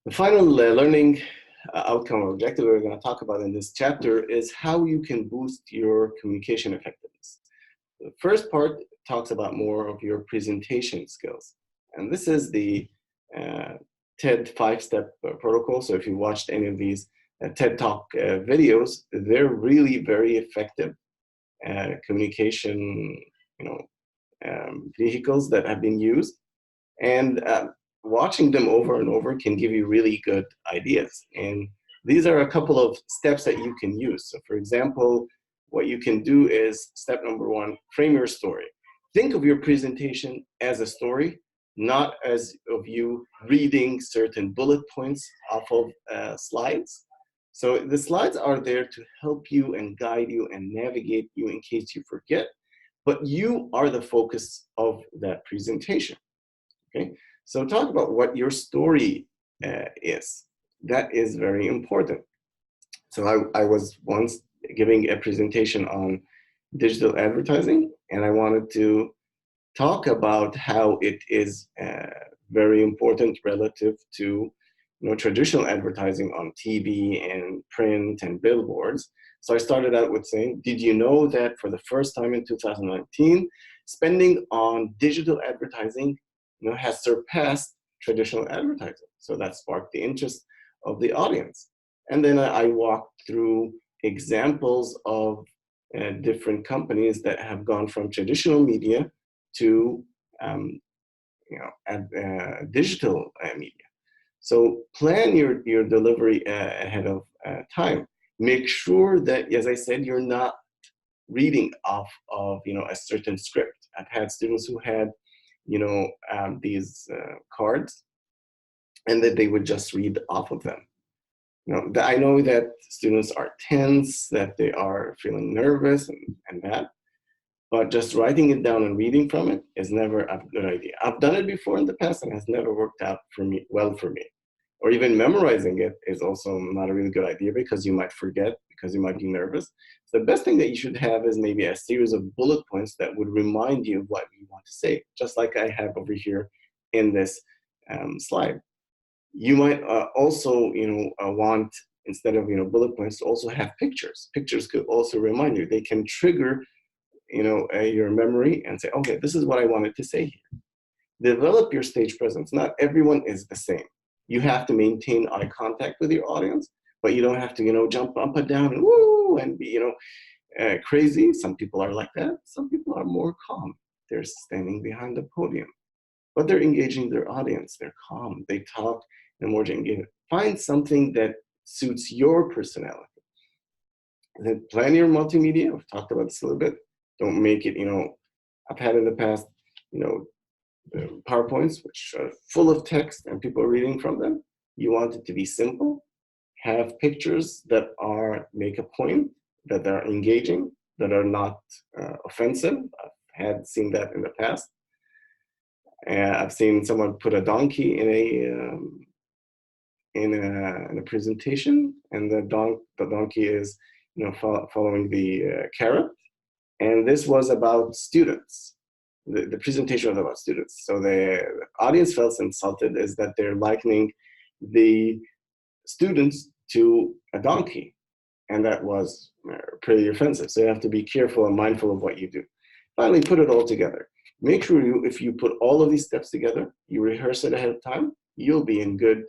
The final learning outcome or objective we're going to talk about in this chapter is how you can boost your communication effectiveness. The first part talks about more of your presentation skills. And this is the TED 5-step protocol. So if you watched any of these TED Talk videos, they're really very effective communication, vehicles that have been used. And watching them over and over can give you really good ideas. And these are a couple of steps that you can use. So for example, what you can do is step number 1, frame your story. Think of your presentation as a story, not as of you reading certain bullet points off of slides. So the slides are there to help you and guide you and navigate you in case you forget, but you are the focus of that presentation. Okay, so talk about what your story is. That is very important. So I was once giving a presentation on digital advertising, and I wanted to talk about how it is very important relative to traditional advertising on TV and print and billboards. So I started out with saying, did you know that for the first time in 2019, spending on digital advertising has surpassed traditional advertising? So that sparked the interest of the audience. And then I walked through examples of different companies that have gone from traditional media to digital media. So plan your delivery ahead of time. Make sure that, as I said, you're not reading off of a certain script. I've had students who had these cards, and that they would just read off of them. I know that students are tense, that they are feeling nervous and that, but just writing it down and reading from it is never a good idea. I've done it before in the past and it has never worked out well for me. Or even memorizing it is also not a really good idea because you might forget, because you might be nervous. So the best thing that you should have is maybe a series of bullet points that would remind you of what you want to say, just like I have over here in this slide. You might also want, instead of bullet points, to also have pictures. Pictures could also remind you. They can trigger your memory and say, okay, this is what I wanted to say here. Develop your stage presence. Not everyone is the same. You have to maintain eye contact with your audience, but you don't have to jump up and down and woo and be crazy. Some people are like that. Some people are more calm. They're standing behind the podium, but they're engaging their audience. They're calm. They talk in a more engaging. Find something that suits your personality. And then plan your multimedia. We've talked about this a little bit. Don't make it, I've had in the past, PowerPoints, which are full of text and people are reading from them. You want it to be simple. Have pictures that make a point, that are engaging, that are not offensive. I've seen that in the past. I've seen someone put a donkey in a presentation, and the donkey is following the carrot. And this was about students. The presentation was about students. So the audience felt insulted is that they're likening the students to a donkey. And that was pretty offensive. So you have to be careful and mindful of what you do. Finally, put it all together. Make sure if you put all of these steps together, you rehearse it ahead of time, you'll be in good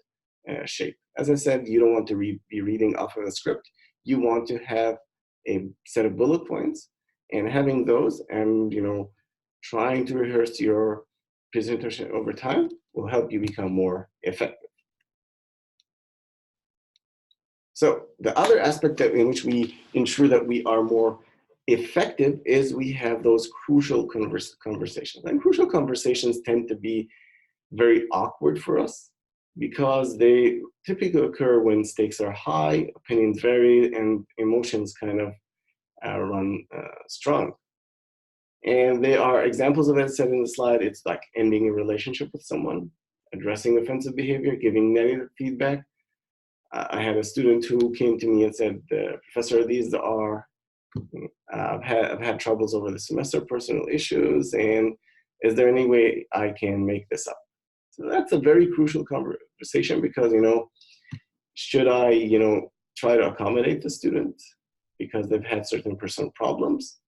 shape. As I said, you don't want to be reading off of the script. You want to have a set of bullet points, and having those and trying to rehearse your presentation over time will help you become more effective. So the other aspect in which we ensure that we are more effective is we have those crucial conversations. And crucial conversations tend to be very awkward for us because they typically occur when stakes are high, opinions vary, and emotions kind of run strong. And there are examples of it said in the slide. It's like ending a relationship with someone, addressing offensive behavior, giving negative feedback. I had a student who came to me and said, Professor, these are, I've had troubles over the semester, personal issues, and is there any way I can make this up? So that's a very crucial conversation because, should I, try to accommodate the student because they've had certain personal problems?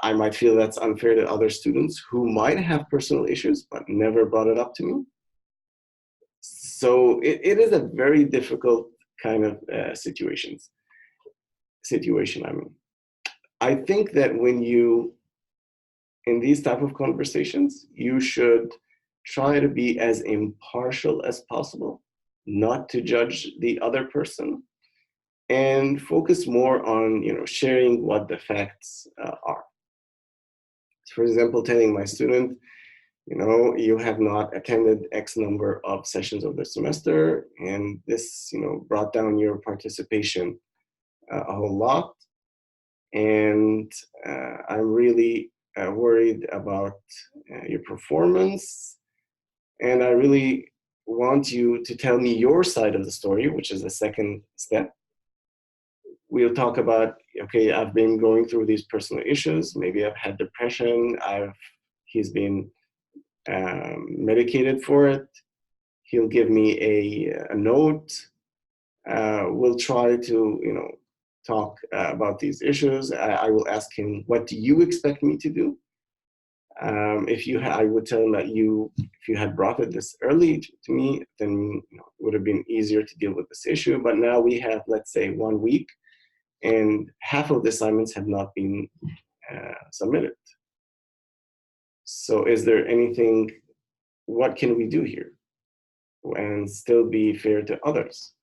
I might feel that's unfair to other students who might have personal issues but never brought it up to me. So it is a very difficult kind of situation. I think that when you, in these type of conversations, you should try to be as impartial as possible, not to judge the other person, and focus more on sharing what the facts are. For example, telling my student, you have not attended X number of sessions of the semester, and this, brought down your participation a whole lot. And I'm really worried about your performance. And I really want you to tell me your side of the story, which is the second step. We'll talk about, okay, I've been going through these personal issues. Maybe I've had depression. He's been medicated for it. He'll give me a note. We'll try to, talk about these issues. I will ask him, what do you expect me to do? I would tell him that if you had brought this early to me, then it would have been easier to deal with this issue. But now we have, let's say, 1 week, and half of the assignments have not been submitted. So is there anything, what can we do here and still be fair to others?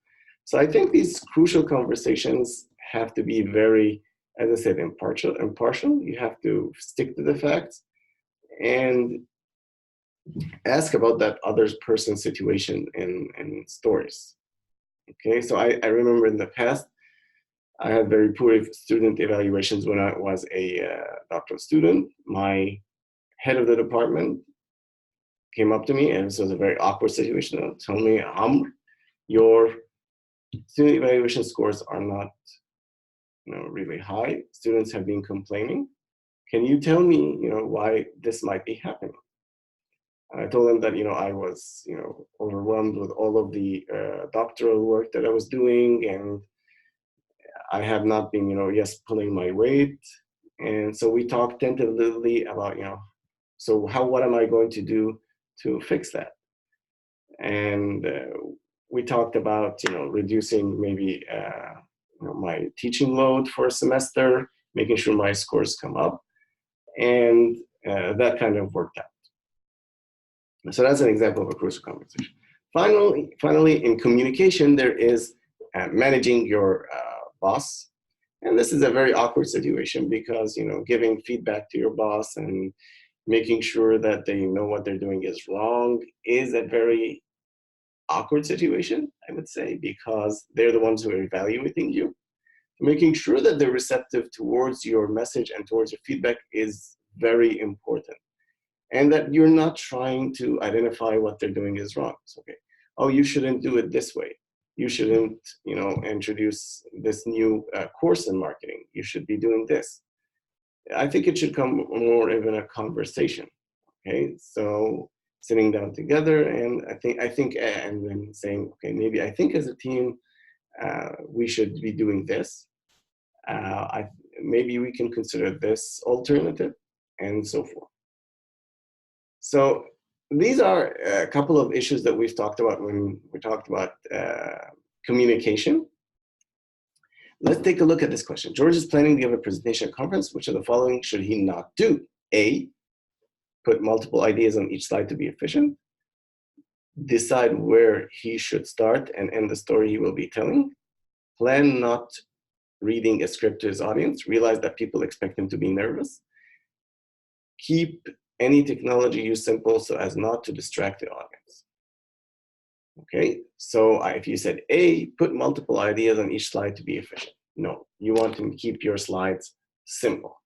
So I think these crucial conversations have to be very, as I said, impartial. You have to stick to the facts and ask about that other person's situation and stories. Okay, so I remember in the past, I had very poor student evaluations when I was a doctoral student. My head of the department came up to me, and this was a very awkward situation, and told me, Amr, your student evaluation scores are not really high. Students have been complaining. Can you tell me why this might be happening? I told him that I was overwhelmed with all of the doctoral work that I was doing, and I have not been pulling my weight. And so we talked tentatively about so what am I going to do to fix that? And we talked about reducing maybe my teaching load for a semester, making sure my scores come up, and that kind of worked out. So that's an example of a crucial conversation. Finally, in communication, there is managing your boss. And this is a very awkward situation because, giving feedback to your boss and making sure that they know what they're doing is wrong is a very awkward situation, I would say, because they're the ones who are evaluating you. Making sure that they're receptive towards your message and towards your feedback is very important. And that you're not trying to identify what they're doing is wrong. It's okay. Oh, you shouldn't do it this way. You shouldn't, introduce this new course in marketing. You should be doing this. I think it should come more of a conversation. Okay, so sitting down together, and I think, and then saying, okay, maybe I think as a team, we should be doing this. Maybe we can consider this alternative, and so forth. So these are a couple of issues that we've talked about when we talked about communication. Let's take a look at this question. George is planning to give a presentation at a conference. Which of the following should he not do? A, put multiple ideas on each slide to be efficient. Decide where he should start and end the story he will be telling. Plan not reading a script to his audience. Realize that people expect him to be nervous. Keep any technology used simple so as not to distract the audience. Okay, so if you said A, put multiple ideas on each slide to be efficient. No, you want to keep your slides simple.